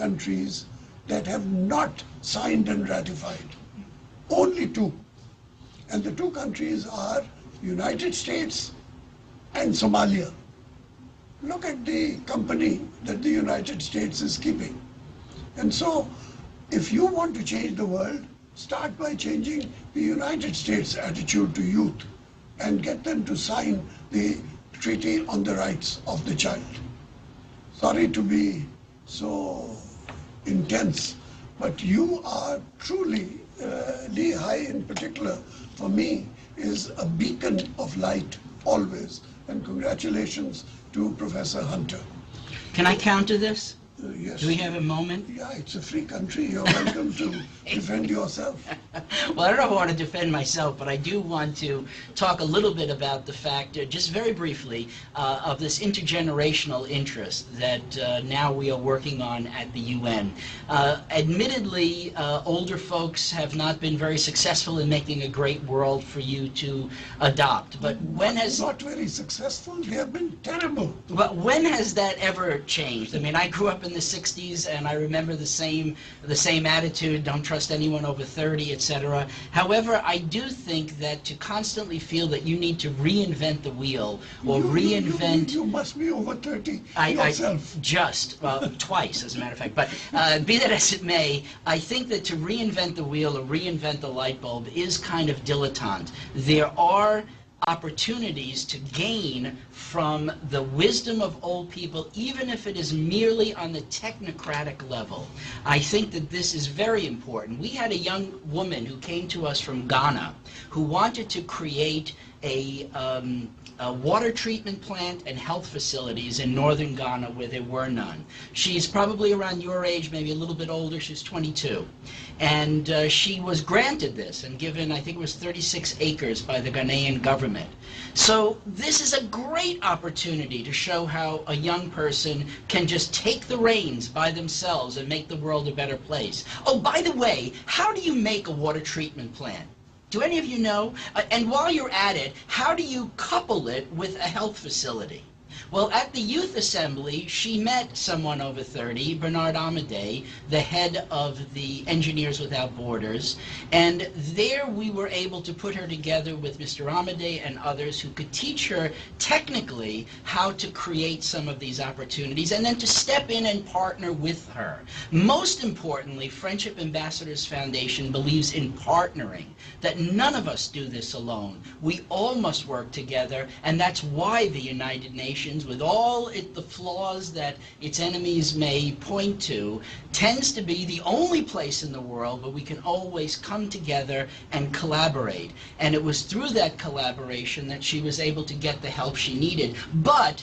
countries that have not signed and ratified. Only two. And the two countries are United States and Somalia. Look at the company that the United States is keeping. And so, if you want to change the world, start by changing the United States' attitude to youth and get them to sign the Treaty on the Rights of the Child. Sorry to be so intense, but you are truly, Lehigh in particular, for me, is a beacon of light always. And congratulations to Professor Hunter. Can I counter this? Yes. Do we have a moment? Yeah, it's a free country. You're welcome to defend yourself. Well, I don't know if I want to defend myself, but I do want to talk a little bit about the fact, just very briefly, of this intergenerational interest that now we are working on at the UN. Admittedly, older folks have not been very successful in making a great world for you to adopt. But when has... Not very successful. They have been terrible. But when has that ever changed? I mean, I grew up in the 60s, and I remember the same attitude, don't trust anyone over 30, etc. However, I do think that to constantly feel that you need to reinvent the wheel or reinvent... You must be over 30 yourself. Twice, as a matter of fact. But be that as it may, I think that to reinvent the wheel or reinvent the light bulb is kind of dilettante. There are opportunities to gain from the wisdom of old people, even if it is merely on the technocratic level. I think that this is very important. We had a young woman who came to us from Ghana who wanted to create a water treatment plant and health facilities in northern Ghana where there were none. She's probably around your age, maybe a little bit older. She's 22. And she was granted this and given, I think it was 36 acres by the Ghanaian government. So this is a great opportunity to show how a young person can just take the reins by themselves and make the world a better place. Oh, by the way, how do you make a water treatment plant? Do any of you know? And while you're at it, how do you couple it with a health facility? Well, at the youth assembly, she met someone over 30, Bernard Amadei, the head of the Engineers Without Borders, and there we were able to put her together with Mr. Amadei and others who could teach her technically how to create some of these opportunities and then to step in and partner with her. Most importantly, Friendship Ambassadors Foundation believes in partnering, that none of us do this alone. We all must work together, and that's why the United Nations, with all the flaws that its enemies may point to, tends to be the only place in the world where we can always come together and collaborate. And it was through that collaboration that she was able to get the help she needed. But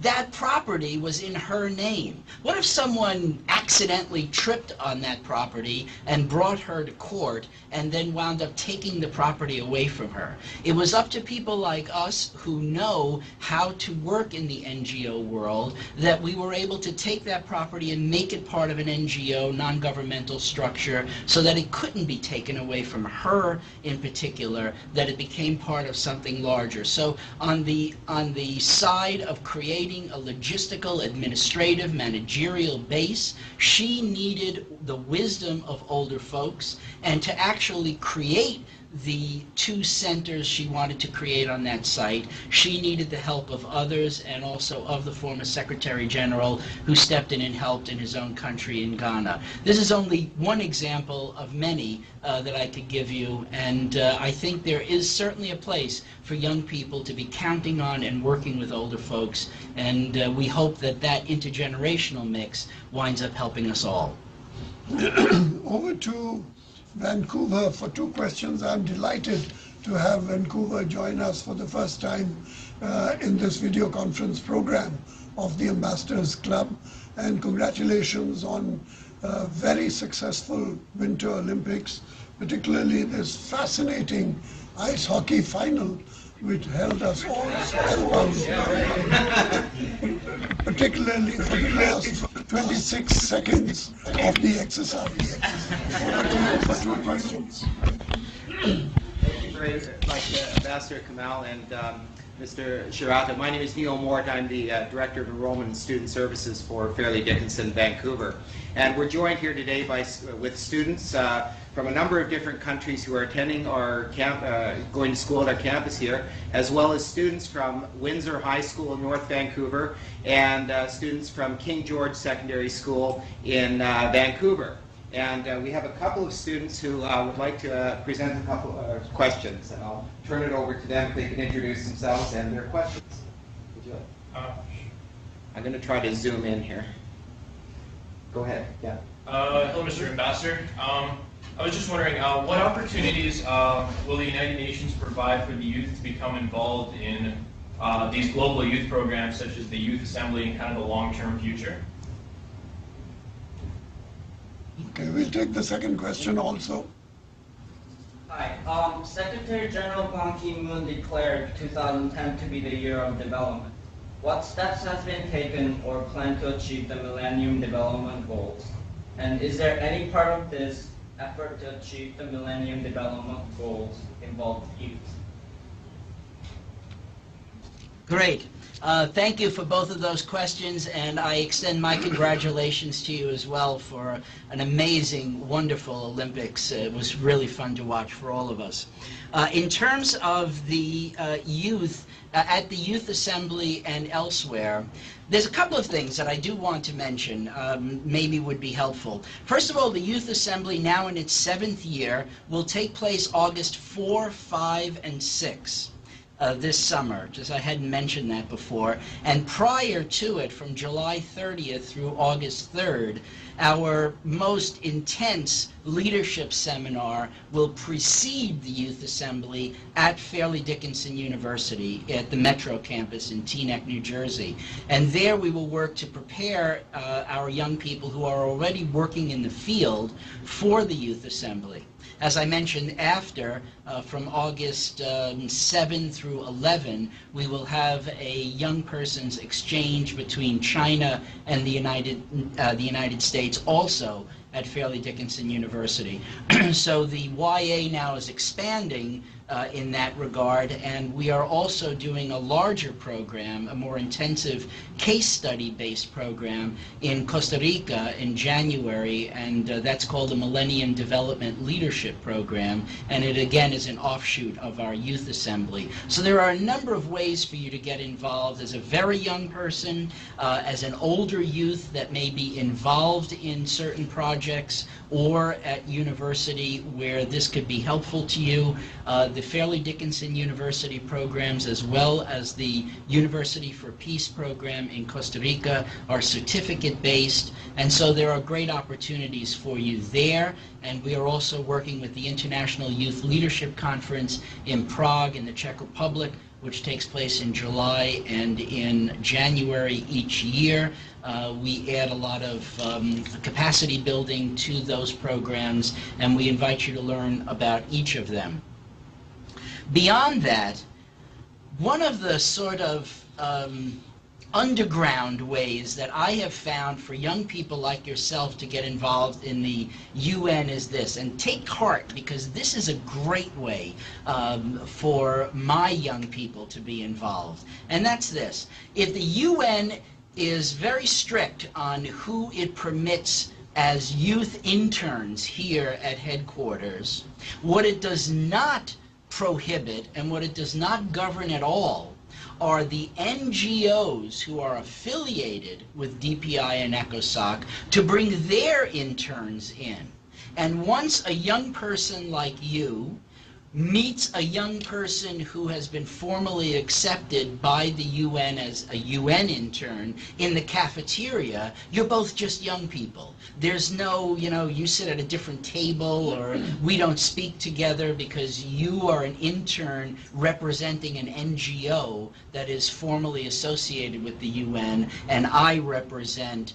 that property was in her name. What if someone accidentally tripped on that property and brought her to court and then wound up taking the property away from her? It was up to people like us who know how to work in the NGO world that we were able to take that property and make it part of an NGO, non-governmental structure, so that it couldn't be taken away from her in particular, that it became part of something larger. So on the side of creating a logistical, administrative, managerial base, she needed the wisdom of older folks, and to actually create the 2 centers she wanted to create on that site, she needed the help of others and also of the former Secretary General who stepped in and helped in his own country in Ghana. This is only one example of many that I could give you, and I think there is certainly a place for young people to be counting on and working with older folks, and we hope that that intergenerational mix winds up helping us all. Over to Vancouver for 2 questions. I'm delighted to have Vancouver join us for the first time in this video conference program of the Ambassadors Club, and congratulations on a very successful Winter Olympics, particularly this fascinating ice hockey final which held us all spellbound, particularly for the last 26 seconds of the exercise. Over to you for 2 questions. Thank you very much, Ambassador Kamal, and Mr. Sciarratta. My name is Neil Mort. I'm the Director of Enrollment and Student Services for Fairleigh Dickinson, Vancouver. And we're joined here today with students from a number of different countries who are attending our going to school at our campus here, as well as students from Windsor High School in North Vancouver and students from King George Secondary School in Vancouver. And we have a couple of students who would like to present a couple of questions, and I'll turn it over to them if they can introduce themselves and their questions. Would you like? I'm going to try to zoom in here. Go ahead. Yeah. Hello, Mr. Ambassador. I was just wondering, what opportunities will the United Nations provide for the youth to become involved in these global youth programs, such as the Youth Assembly, in kind of the long-term future? Okay, we'll take the second question also. Hi. Secretary General Ban Ki-moon declared 2010 to be the year of development. What steps have been taken or planned to achieve the Millennium Development Goals? And is there any part of this effort to achieve the Millennium Development Goals involve youth? Great. Thank you for both of those questions, and I extend my congratulations to you as well for an amazing, wonderful Olympics. It was really fun to watch for all of us. In terms of the youth, at the Youth Assembly and elsewhere, there's a couple of things that I do want to mention, maybe would be helpful. First of all, the Youth Assembly, now in its 7th year, will take place August 4, 5, and 6. This summer, just I hadn't mentioned that before. And prior to it, from July 30th through August 3rd, our most intense leadership seminar will precede the Youth Assembly at Fairleigh Dickinson University at the Metro campus in Teaneck, New Jersey. And there we will work to prepare our young people who are already working in the field for the Youth Assembly. As I mentioned, after, from August 7 through 11, we will have a young person's exchange between China and the United States, also at Fairleigh Dickinson University. So the YA now is expanding in that regard, and we are also doing a larger program, a more intensive case study-based program in Costa Rica in January, and that's called the Millennium Development Leadership Program, and it again is an offshoot of our Youth Assembly. So there are a number of ways for you to get involved as a very young person, as an older youth that may be involved in certain projects, or at university where this could be helpful to you. The Fairleigh Dickinson University programs, as well as the University for Peace program in Costa Rica, are certificate-based, and so there are great opportunities for you there. And we are also working with the International Youth Leadership Conference in Prague in the Czech Republic, which takes place in July and in January each year. We add a lot of capacity building to those programs, and we invite you to learn about each of them. Beyond that, one of the sort of underground ways that I have found for young people like yourself to get involved in the UN is this, and take heart, because this is a great way for my young people to be involved, and that's this. If the UN is very strict on who it permits as youth interns here at headquarters, what it does not prohibit and what it does not govern at all are the NGOs who are affiliated with DPI and ECOSOC to bring their interns in. And once a young person like you meets a young person who has been formally accepted by the UN as a UN intern in the cafeteria, you're both just young people. There's no, you sit at a different table, or we don't speak together because you are an intern representing an NGO that is formally associated with the UN, and I represent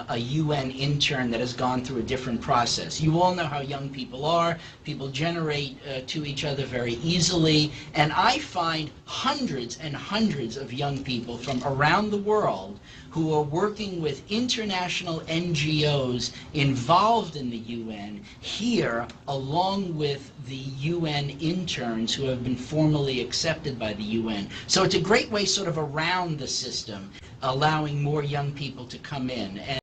a UN intern that has gone through a different process. You all know how young people are. People generate to each other very easily, and I find hundreds and hundreds of young people from around the world who are working with international NGOs involved in the UN here, along with the UN interns who have been formally accepted by the UN. So it's a great way sort of around the system, allowing more young people to come in.